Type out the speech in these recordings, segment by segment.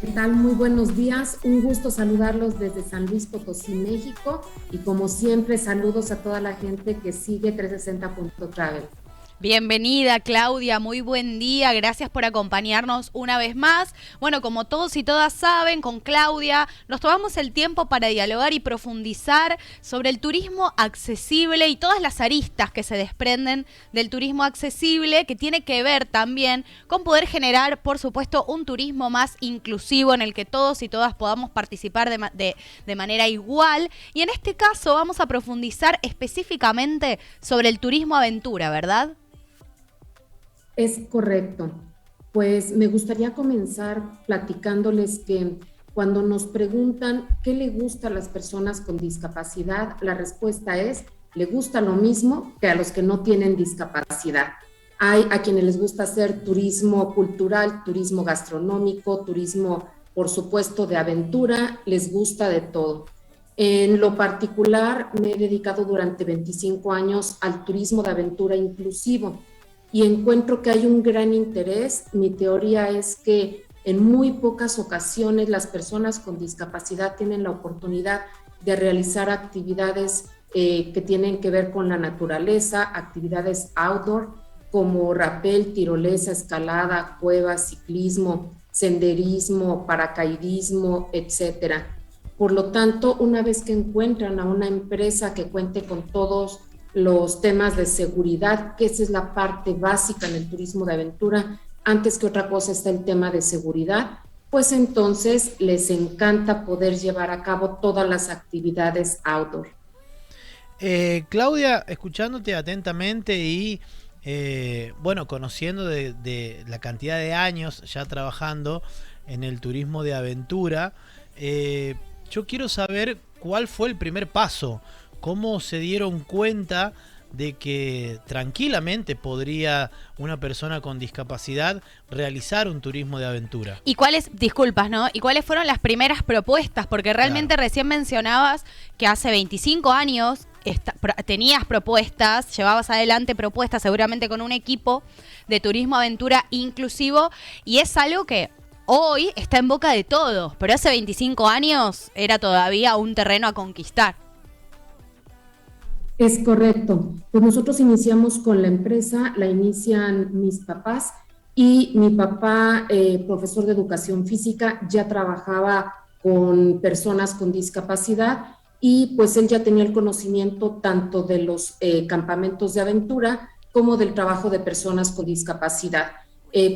¿Qué tal? Muy buenos días. Un gusto saludarlos desde San Luis Potosí, México. Y como siempre, saludos a toda la gente que sigue 360.travel. Bienvenida, Claudia, muy buen día, gracias por acompañarnos una vez más. Bueno, como todos y todas saben, con Claudia nos tomamos el tiempo para dialogar y profundizar sobre el turismo accesible y todas las aristas que se desprenden del turismo accesible, que tiene que ver también con poder generar, por supuesto, un turismo más inclusivo en el que todos y todas podamos participar de manera igual. Y en este caso vamos a profundizar específicamente sobre el turismo aventura, ¿verdad? Es correcto. Pues me gustaría comenzar platicándoles que cuando nos preguntan qué le gusta a las personas con discapacidad, la respuesta es, le gusta lo mismo que a los que no tienen discapacidad. Hay a quienes les gusta hacer turismo cultural, turismo gastronómico, turismo, por supuesto, de aventura, les gusta de todo. En lo particular, me he dedicado durante 25 años al turismo de aventura inclusivo y encuentro que hay un gran interés. Mi teoría es que en muy pocas ocasiones las personas con discapacidad tienen la oportunidad de realizar actividades que tienen que ver con la naturaleza, actividades outdoor como rapel, tirolesa, escalada, cuevas, ciclismo, senderismo, paracaidismo, etcétera. Por lo tanto, una vez que encuentran a una empresa que cuente con todos los temas de seguridad, que esa es la parte básica en el turismo de aventura, antes que otra cosa está el tema de seguridad, pues entonces les encanta poder llevar a cabo todas las actividades outdoor. Claudia, escuchándote atentamente y bueno, conociendo de la cantidad de años ya trabajando en el turismo de aventura, yo quiero saber cuál fue el primer paso, cómo se dieron cuenta de que tranquilamente podría una persona con discapacidad realizar un turismo de aventura. ¿Y cuáles, disculpas, ¿no? ¿Y cuáles fueron las primeras propuestas? Porque realmente Claro. recién mencionabas que hace 25 años tenías propuestas, llevabas adelante propuestas seguramente con un equipo de turismo aventura inclusivo, y es algo que hoy está en boca de todos, pero hace 25 años era todavía un terreno a conquistar. Es correcto. Pues nosotros iniciamos con la empresa, la inician mis papás y mi papá, profesor de educación física, ya trabajaba con personas con discapacidad y pues él ya tenía el conocimiento tanto de los campamentos de aventura como del trabajo de personas con discapacidad.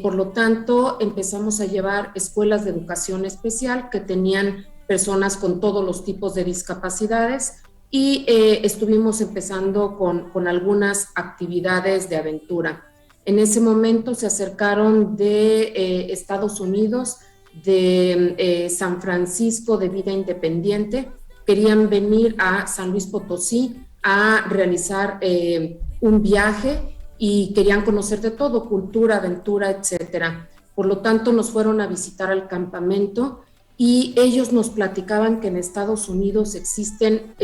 Por lo tanto, empezamos a llevar escuelas de educación especial que tenían personas con todos los tipos de discapacidades y estuvimos empezando con algunas actividades de aventura. En ese momento se acercaron de Estados Unidos, de San Francisco de Vida Independiente, querían venir a San Luis Potosí a realizar un viaje y querían conocer de todo, cultura, aventura, etcétera. Por lo tanto, nos fueron a visitar al campamento y ellos nos platicaban que en Estados Unidos existen,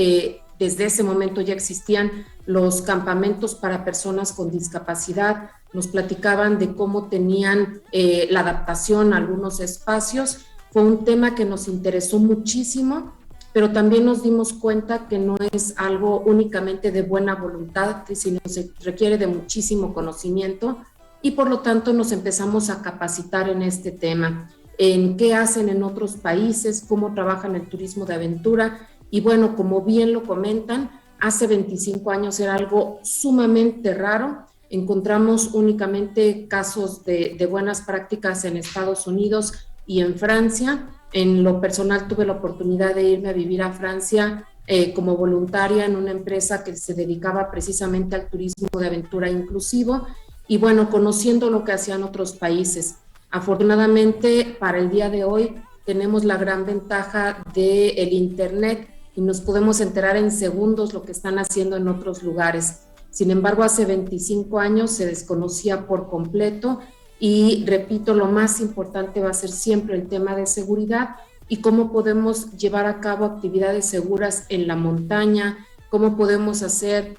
desde ese momento ya existían los campamentos para personas con discapacidad, nos platicaban de cómo tenían la adaptación a algunos espacios. Fue un tema que nos interesó muchísimo, pero también nos dimos cuenta que no es algo únicamente de buena voluntad, sino se requiere de muchísimo conocimiento y por lo tanto nos empezamos a capacitar en este tema, en qué hacen en otros países, cómo trabajan el turismo de aventura. Y bueno, como bien lo comentan, hace 25 años era algo sumamente raro. Encontramos únicamente casos de buenas prácticas en Estados Unidos y en Francia. En lo personal tuve la oportunidad de irme a vivir a Francia como voluntaria en una empresa que se dedicaba precisamente al turismo de aventura inclusivo y bueno, conociendo lo que hacían otros países. Afortunadamente, para el día de hoy tenemos la gran ventaja del Internet y nos podemos enterar en segundos lo que están haciendo en otros lugares. Sin embargo, hace 25 años se desconocía por completo y, repito, lo más importante va a ser siempre el tema de seguridad y cómo podemos llevar a cabo actividades seguras en la montaña, cómo podemos hacer,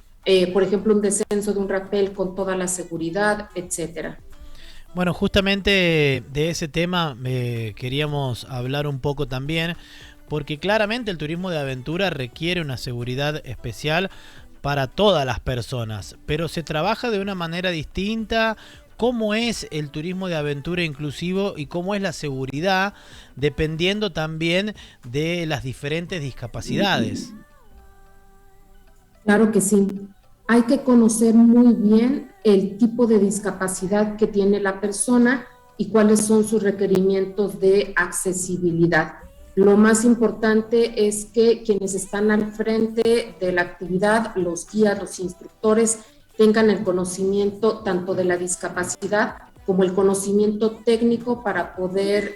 por ejemplo, un descenso de un rapel con toda la seguridad, etcétera. Bueno, justamente de ese tema queríamos hablar un poco también, porque claramente el turismo de aventura requiere una seguridad especial para todas las personas, pero se trabaja de una manera distinta. ¿Cómo es el turismo de aventura inclusivo y cómo es la seguridad dependiendo también de las diferentes discapacidades? Claro que sí. Hay que conocer muy bien el tipo de discapacidad que tiene la persona y cuáles son sus requerimientos de accesibilidad. Lo más importante es que quienes están al frente de la actividad, los guías, los instructores, tengan el conocimiento tanto de la discapacidad como el conocimiento técnico para poder,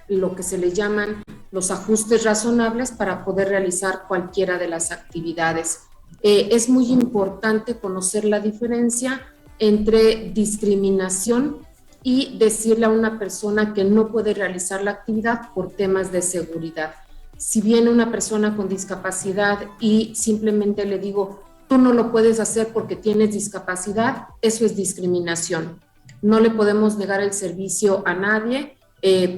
lo que se le llaman los ajustes razonables para poder realizar cualquiera de las actividades. Es muy importante conocer la diferencia entre discriminación y decirle a una persona que no puede realizar la actividad por temas de seguridad. Si viene una persona con discapacidad y simplemente le digo, tú no lo puedes hacer porque tienes discapacidad, eso es discriminación. No le podemos negar el servicio a nadie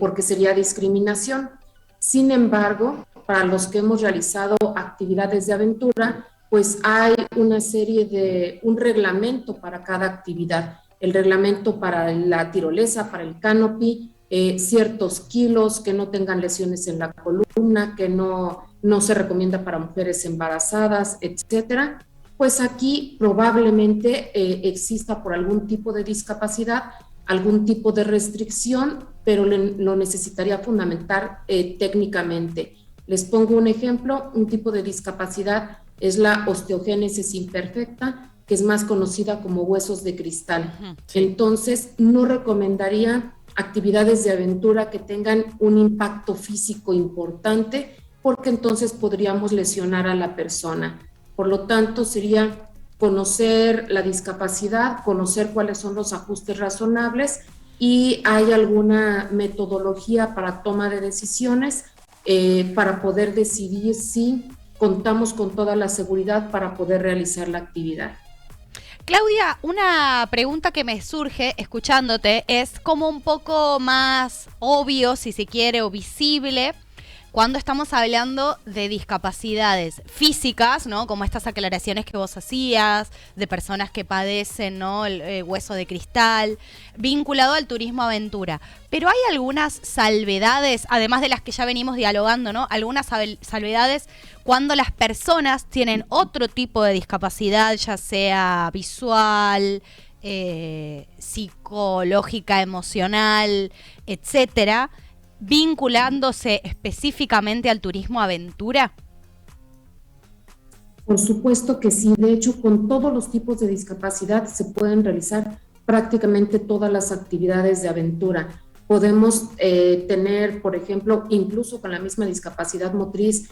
porque sería discriminación. Sin embargo, para los que hemos realizado actividades de aventura, pues hay un reglamento para cada actividad. El reglamento para la tirolesa, para el canopy, ciertos kilos, que no tengan lesiones en la columna, que no se recomienda para mujeres embarazadas, etcétera. Pues aquí probablemente exista por algún tipo de discapacidad, algún tipo de restricción, pero lo necesitaría fundamentar técnicamente. Les pongo un ejemplo, un tipo de discapacidad es la osteogénesis imperfecta, que es más conocida como huesos de cristal. Sí. Entonces, no recomendaría actividades de aventura que tengan un impacto físico importante, porque entonces podríamos lesionar a la persona. Por lo tanto, sería conocer la discapacidad, conocer cuáles son los ajustes razonables y hay alguna metodología para toma de decisiones para poder decidir si contamos con toda la seguridad para poder realizar la actividad. Claudia, una pregunta que me surge escuchándote es como un poco más obvio, si se quiere, o visible, cuando estamos hablando de discapacidades físicas, ¿no? Como estas aclaraciones que vos hacías, de personas que padecen, ¿no? El hueso de cristal, vinculado al turismo aventura. Pero hay algunas salvedades, además de las que ya venimos dialogando, ¿no? Algunas salvedades cuando las personas tienen otro tipo de discapacidad, ya sea visual, psicológica, emocional, etcétera, vinculándose específicamente al turismo aventura? Por supuesto que sí. De hecho, con todos los tipos de discapacidad se pueden realizar prácticamente todas las actividades de aventura. Podemos tener, por ejemplo, incluso con la misma discapacidad motriz,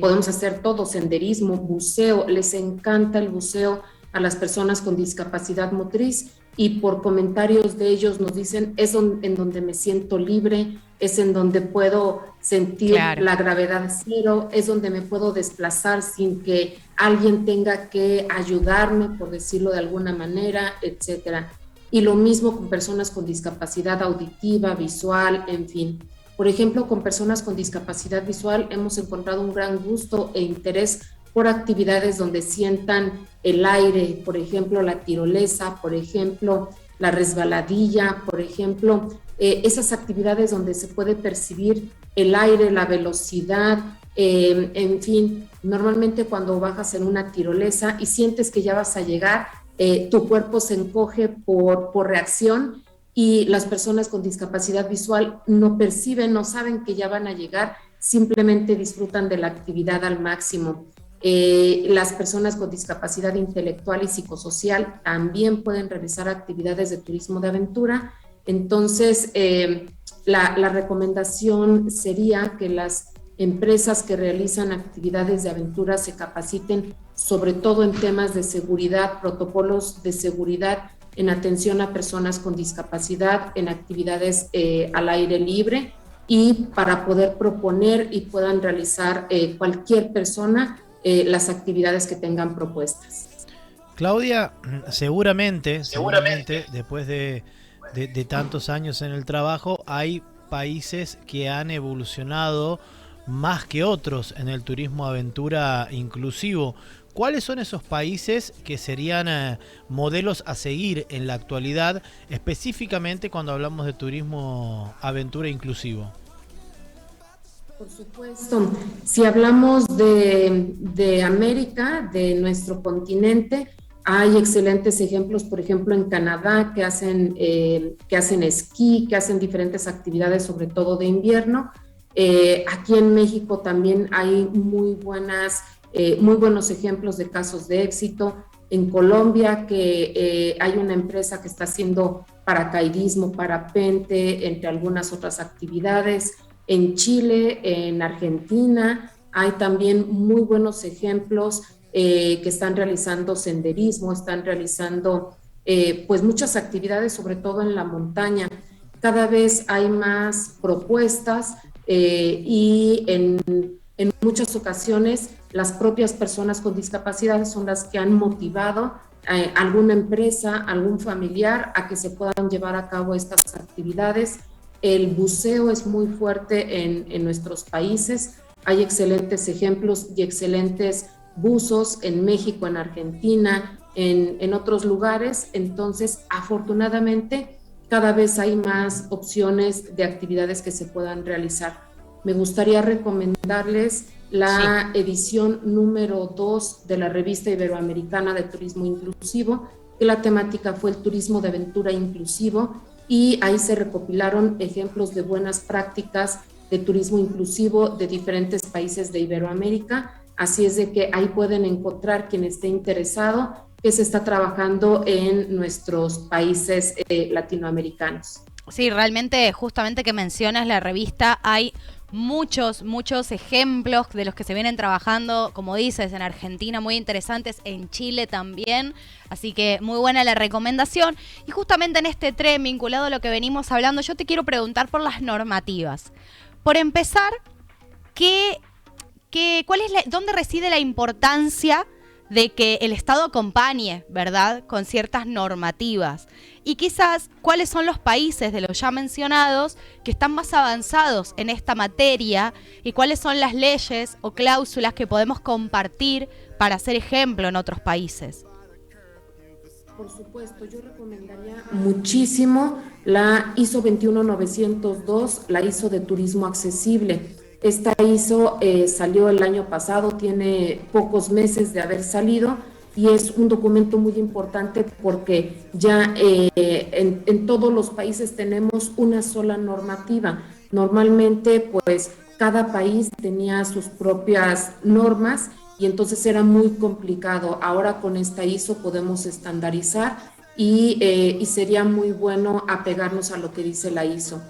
podemos hacer todo, senderismo, buceo. Les encanta el buceo a las personas con discapacidad motriz y por comentarios de ellos nos dicen, es en donde me siento libre, es en donde puedo sentir la gravedad cero, es donde me puedo desplazar sin que alguien tenga que ayudarme, por decirlo de alguna manera, etcétera. Y lo mismo con personas con discapacidad auditiva, visual, en fin. Por ejemplo, con personas con discapacidad visual hemos encontrado un gran gusto e interés por actividades donde sientan el aire, por ejemplo, la tirolesa, por ejemplo, la resbaladilla, por ejemplo, esas actividades donde se puede percibir el aire, la velocidad, en fin, normalmente cuando bajas en una tirolesa y sientes que ya vas a llegar, tu cuerpo se encoge por reacción y las personas con discapacidad visual no perciben, no saben que ya van a llegar, simplemente disfrutan de la actividad al máximo. Las personas con discapacidad intelectual y psicosocial también pueden realizar actividades de turismo de aventura. Entonces, la recomendación sería que las empresas que realizan actividades de aventura se capaciten sobre todo en temas de seguridad, protocolos de seguridad en atención a personas con discapacidad, en actividades al aire libre y para poder proponer y puedan realizar cualquier persona las actividades que tengan propuestas. Claudia, seguramente, después de de tantos años en el trabajo, hay países que han evolucionado más que otros en el turismo aventura inclusivo. ¿Cuáles son esos países que serían modelos a seguir en la actualidad, específicamente cuando hablamos de turismo aventura inclusivo? Por supuesto, si hablamos de América, de nuestro continente, hay excelentes ejemplos, por ejemplo, en Canadá, que hacen esquí, que hacen diferentes actividades, sobre todo de invierno. Aquí en México también hay muy buenos ejemplos de casos de éxito. En Colombia, que hay una empresa que está haciendo paracaidismo, parapente, entre algunas otras actividades. En Chile, en Argentina, hay también muy buenos ejemplos que están realizando senderismo, están realizando pues muchas actividades, sobre todo en la montaña. Cada vez hay más propuestas y en muchas ocasiones las propias personas con discapacidad son las que han motivado a alguna empresa, algún familiar a que se puedan llevar a cabo estas actividades. El buceo es muy fuerte en nuestros países. Hay excelentes ejemplos y excelentes buzos en México, en Argentina, en otros lugares. Entonces, afortunadamente, cada vez hay más opciones de actividades que se puedan realizar. Me gustaría recomendarles la edición número 2 de la revista Iberoamericana de Turismo Inclusivo, que la temática fue el turismo de aventura inclusivo, y ahí se recopilaron ejemplos de buenas prácticas de turismo inclusivo de diferentes países de Iberoamérica. Así es de que ahí pueden encontrar quien esté interesado que se está trabajando en nuestros países latinoamericanos. Sí, realmente, justamente que mencionas la revista, hay muchos ejemplos de los que se vienen trabajando, como dices, en Argentina, muy interesantes, en Chile también, así que muy buena la recomendación. Y justamente en este tren, vinculado a lo que venimos hablando, yo te quiero preguntar por las normativas. Por empezar, ¿dónde reside la importancia de que el Estado acompañe, ¿verdad?, con ciertas normativas? Y quizás, ¿cuáles son los países de los ya mencionados que están más avanzados en esta materia? ¿Y cuáles son las leyes o cláusulas que podemos compartir para hacer ejemplo en otros países? Por supuesto, yo recomendaría muchísimo la ISO 21902, la ISO de Turismo Accesible. Esta ISO salió el año pasado, tiene pocos meses de haber salido, y es un documento muy importante porque ya en todos los países tenemos una sola normativa. Normalmente, pues, cada país tenía sus propias normas y entonces era muy complicado. Ahora con esta ISO podemos estandarizar y sería muy bueno apegarnos a lo que dice la ISO.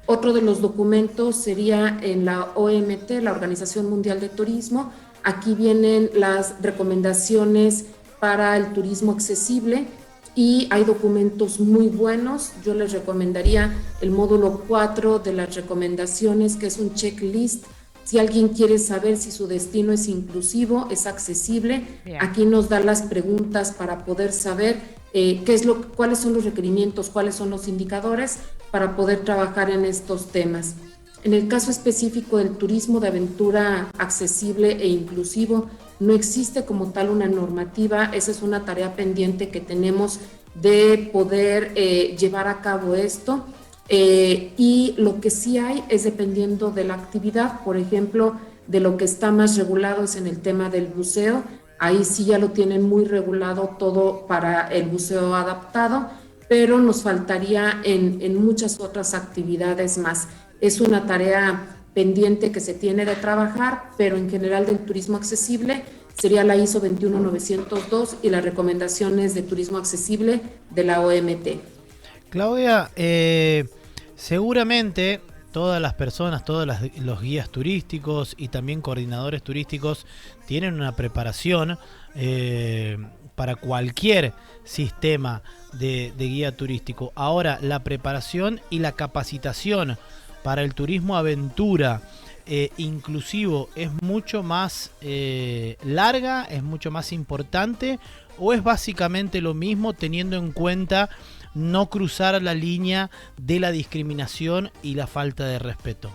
Otro de los documentos sería en la OMT, la Organización Mundial de Turismo. Aquí vienen las recomendaciones para el turismo accesible y hay documentos muy buenos. Yo les recomendaría el módulo 4 de las recomendaciones, que es un checklist. Si alguien quiere saber si su destino es inclusivo, es accesible, bien, aquí nos da las preguntas para poder saber cuáles son los requerimientos, cuáles son los indicadores para poder trabajar en estos temas. En el caso específico del turismo de aventura accesible e inclusivo, no existe como tal una normativa. Esa es una tarea pendiente que tenemos de poder llevar a cabo esto. Y lo que sí hay es dependiendo de la actividad. Por ejemplo, de lo que está más regulado es en el tema del buceo. Ahí sí ya lo tienen muy regulado todo para el buceo adaptado, pero nos faltaría en muchas otras actividades más. Es una tarea pendiente que se tiene de trabajar, pero en general del turismo accesible sería la ISO 21902 y las recomendaciones de turismo accesible de la OMT. Claudia, seguramente todas las personas, todos los guías turísticos y también coordinadores turísticos tienen una preparación para cualquier sistema de guía turístico. Ahora, la preparación y la capacitación para el turismo aventura inclusivo es mucho más larga, es mucho más importante, o es básicamente lo mismo teniendo en cuenta no cruzar la línea de la discriminación y la falta de respeto?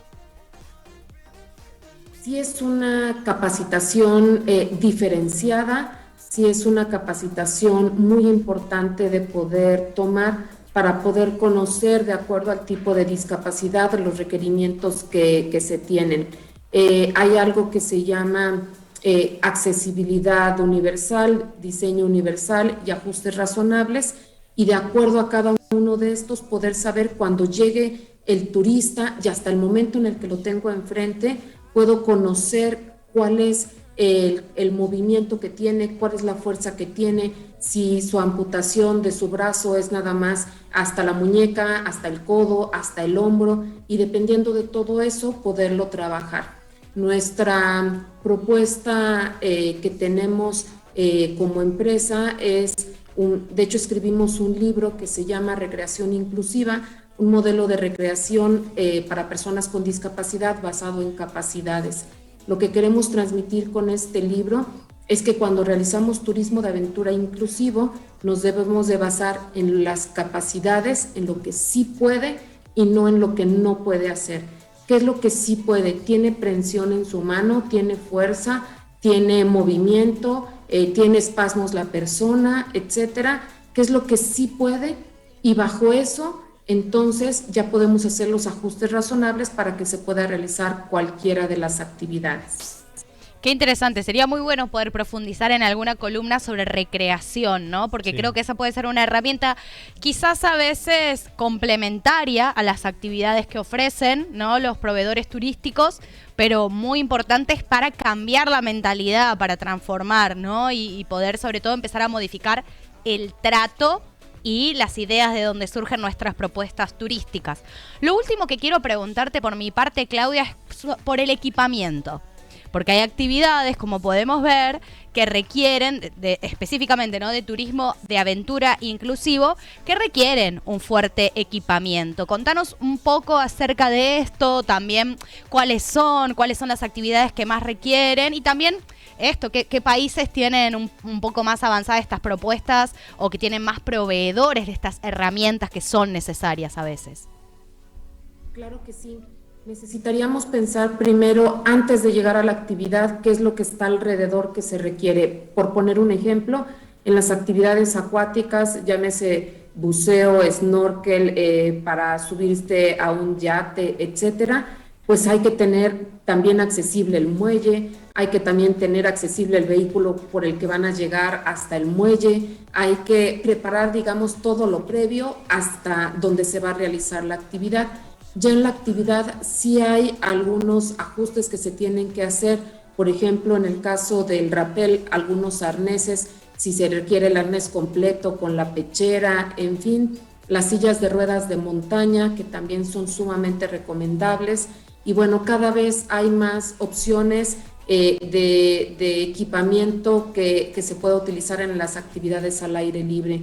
Sí es una capacitación diferenciada, sí es una capacitación muy importante de poder tomar para poder conocer de acuerdo al tipo de discapacidad los requerimientos que se tienen. Hay algo que se llama accesibilidad universal, diseño universal y ajustes razonables, y de acuerdo a cada uno de estos poder saber cuando llegue el turista y hasta el momento en el que lo tengo enfrente, puedo conocer cuál es el movimiento que tiene, cuál es la fuerza que tiene, si su amputación de su brazo es nada más hasta la muñeca, hasta el codo, hasta el hombro, y dependiendo de todo eso, poderlo trabajar. Nuestra propuesta que tenemos como empresa es, de hecho escribimos un libro que se llama Recreación Inclusiva, un modelo de recreación para personas con discapacidad basado en capacidades. Lo que queremos transmitir con este libro es que cuando realizamos turismo de aventura inclusivo, nos debemos de basar en las capacidades, en lo que sí puede y no en lo que no puede hacer. ¿Qué es lo que sí puede? Tiene prensión en su mano, tiene fuerza, tiene movimiento, tiene espasmos la persona, etcétera. ¿Qué es lo que sí puede? Y bajo eso, entonces ya podemos hacer los ajustes razonables para que se pueda realizar cualquiera de las actividades. Qué interesante, sería muy bueno poder profundizar en alguna columna sobre recreación, ¿no? Porque creo que esa puede ser una herramienta quizás a veces complementaria a las actividades que ofrecen, ¿no?, los proveedores turísticos, pero muy importantes para cambiar la mentalidad, para transformar, ¿no? Y poder sobre todo empezar a modificar el trato y las ideas de donde surgen nuestras propuestas turísticas. Lo último que quiero preguntarte por mi parte, Claudia, es por el equipamiento. Porque hay actividades, como podemos ver, que requieren, específicamente, ¿no?, de turismo de aventura inclusivo, que requieren un fuerte equipamiento. Contanos un poco acerca de esto, también cuáles son las actividades que más requieren y también esto, qué países tienen un poco más avanzadas estas propuestas o que tienen más proveedores de estas herramientas que son necesarias a veces. Claro que sí. Necesitaríamos pensar primero, antes de llegar a la actividad, qué es lo que está alrededor que se requiere. Por poner un ejemplo, en las actividades acuáticas, llámese buceo, snorkel, para subirse a un yate, etcétera, pues hay que tener también accesible el muelle, hay que también tener accesible el vehículo por el que van a llegar hasta el muelle, hay que preparar, digamos, todo lo previo hasta donde se va a realizar la actividad. Ya en la actividad sí hay algunos ajustes que se tienen que hacer, por ejemplo, en el caso del rapel, algunos arneses, si se requiere el arnés completo con la pechera, en fin, las sillas de ruedas de montaña, que también son sumamente recomendables, y bueno, cada vez hay más opciones de equipamiento que se puede utilizar en las actividades al aire libre.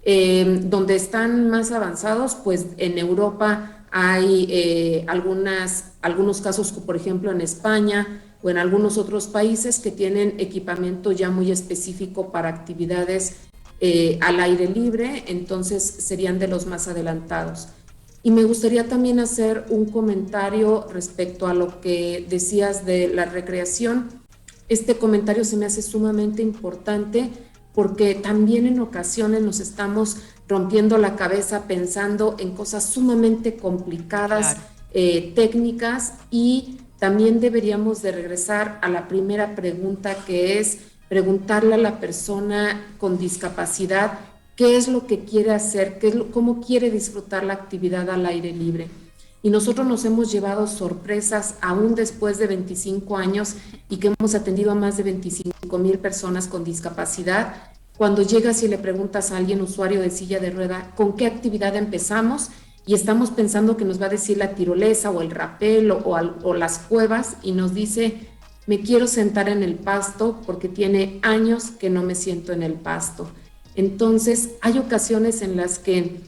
Donde están más avanzados, pues en Europa hay algunos casos, por ejemplo en España o en algunos otros países que tienen equipamiento ya muy específico para actividades al aire libre, entonces serían de los más adelantados. Y me gustaría también hacer un comentario respecto a lo que decías de la recreación. Este comentario se me hace sumamente importante porque también en ocasiones nos estamos rompiendo la cabeza pensando en cosas sumamente complicadas, técnicas, y también deberíamos de regresar a la primera pregunta, que es preguntarle a la persona con discapacidad qué es lo que quiere hacer, cómo quiere disfrutar la actividad al aire libre. Y nosotros nos hemos llevado sorpresas aún después de 25 años y que hemos atendido a más de 25,000 personas con discapacidad. Cuando llegas y le preguntas a alguien, usuario de silla de rueda, ¿con qué actividad empezamos? Y estamos pensando que nos va a decir la tirolesa o el rapel o las cuevas, y nos dice, me quiero sentar en el pasto porque tiene años que no me siento en el pasto. Entonces, hay ocasiones en las que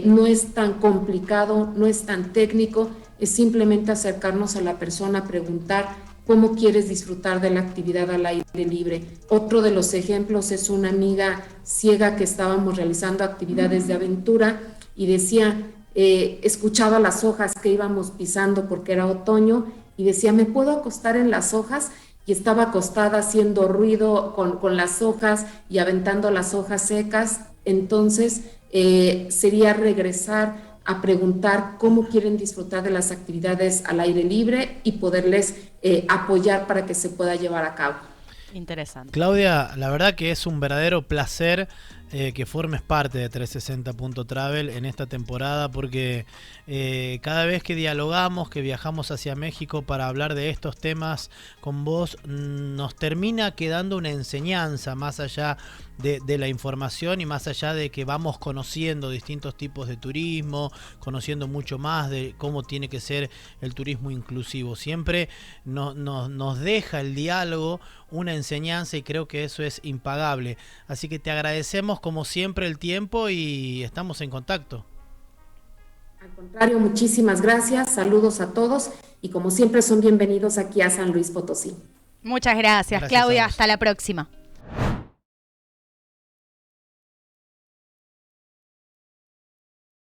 no es tan complicado, no es tan técnico, es simplemente acercarnos a la persona, preguntar cómo quieres disfrutar de la actividad al aire libre. Otro de los ejemplos es una amiga ciega que estábamos realizando actividades de aventura y decía, escuchaba las hojas que íbamos pisando porque era otoño y decía, ¿me puedo acostar en las hojas? Y estaba acostada haciendo ruido con las hojas y aventando las hojas secas. Entonces, sería regresar a preguntar cómo quieren disfrutar de las actividades al aire libre y poderles apoyar para que se pueda llevar a cabo. Interesante. Claudia, la verdad que es un verdadero placer que formes parte de 360.travel en esta temporada, porque cada vez que dialogamos, que viajamos hacia México para hablar de estos temas con vos, nos termina quedando una enseñanza más allá de la información y más allá de que vamos conociendo distintos tipos de turismo, conociendo mucho más de cómo tiene que ser el turismo inclusivo. Siempre nos deja el diálogo una enseñanza y creo que eso es impagable. Así que te agradecemos como siempre el tiempo y estamos en contacto. Al contrario, muchísimas gracias, saludos a todos y como siempre son bienvenidos aquí a San Luis Potosí. Muchas gracias, Claudia, hasta la próxima.